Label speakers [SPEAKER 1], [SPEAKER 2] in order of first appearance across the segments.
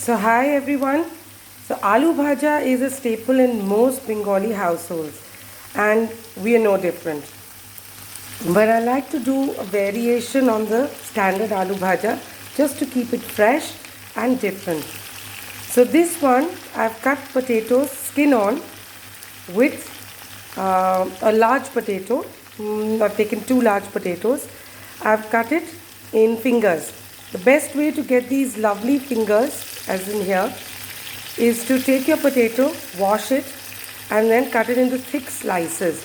[SPEAKER 1] So hi everyone. So aloo bhaja is a staple in most Bengali households and we are no different. But I like to do a variation on the standard aloo bhaja just to keep it fresh and different. So this one I've cut potatoes skin on with a large potato. I've taken two large potatoes. I've cut it in fingers. The best way to get these lovely fingers, as in here, is to take your potato, wash it, and then cut it into thick slices.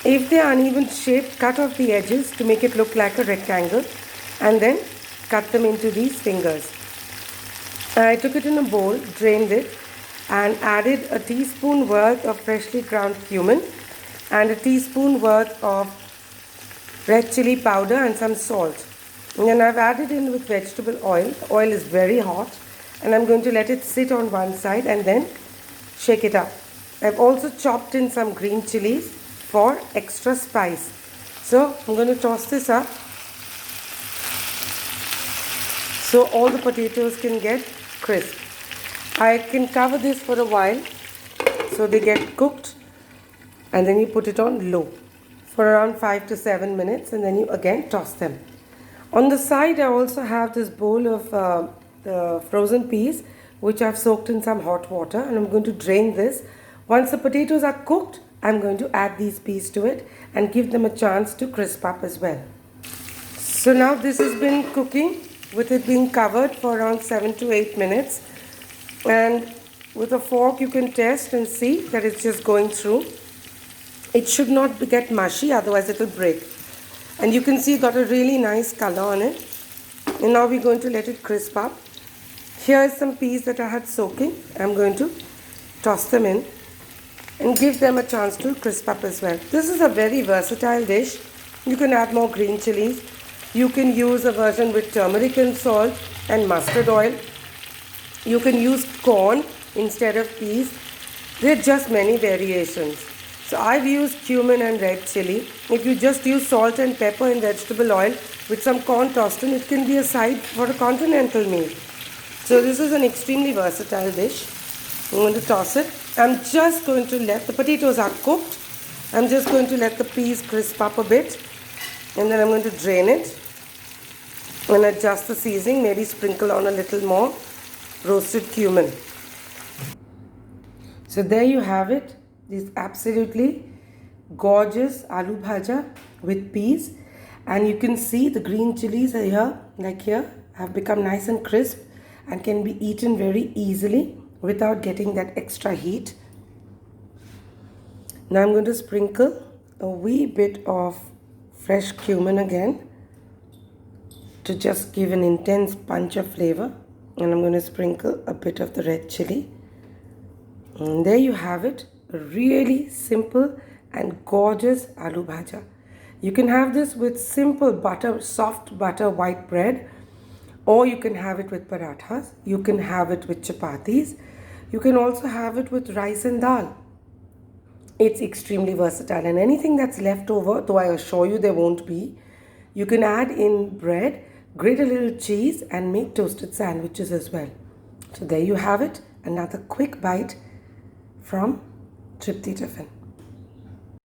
[SPEAKER 1] If they are uneven shaped, cut off the edges to make it look like a rectangle, and then cut them into these fingers. I took it in a bowl, drained it, and added a teaspoon worth of freshly ground cumin and a teaspoon worth of red chili powder and some salt. And then I've added in with vegetable oil. The oil is very hot and I'm going to let it sit on one side and then shake it up. I've also chopped in some green chilies for extra spice. So I'm going to toss this up so all the potatoes can get crisp. I can cover this for a while so they get cooked, and then you put it on low for around 5 to 7 minutes, and then you again toss them. On the side I also have this bowl of the frozen peas which I've soaked in some hot water, and I'm going to drain this. Once the potatoes are cooked, I'm going to add these peas to it and give them a chance to crisp up as well. So now this has been cooking with it being covered for around 7 to 8 minutes, and with a fork you can test and see that it's just going through. It should not get mushy, otherwise it will break. And you can see it got a really nice color on it. And now we're going to let it crisp up. Here is some peas that I had soaking. I'm going to toss them in and give them a chance to crisp up as well. This is a very versatile dish. You can add more green chilies. You can use a version with turmeric and salt and mustard oil. You can use corn instead of peas. There are just many variations. So I've used cumin and red chili. If you just use salt and pepper and vegetable oil with some corn tossed in, it can be a side for a continental meal. So this is an extremely versatile dish. I'm going to toss it. I'm just going to let the potatoes are cooked. I'm just going to let the peas crisp up a bit, and then I'm going to drain it and adjust the seasoning, maybe sprinkle on a little more roasted cumin. So there you have it. This absolutely gorgeous aloo bhaja with peas, and you can see the green chilies are here, like here, have become nice and crisp and can be eaten very easily without getting that extra heat. Now I'm going to sprinkle a wee bit of fresh cumin again to just give an intense punch of flavor, and I'm going to sprinkle a bit of the red chili. And there you have it, a really simple and gorgeous aloo bhaja. You can have this with simple butter, soft butter white bread, or you can have it with parathas. You can have it with chapatis. You can also have it with rice and dal. It's extremely versatile, and anything that's left over, though I assure you there won't be, you can add in bread, grate a little cheese and make toasted sandwiches as well. So there you have it, another quick bite from Tripti Tiffin.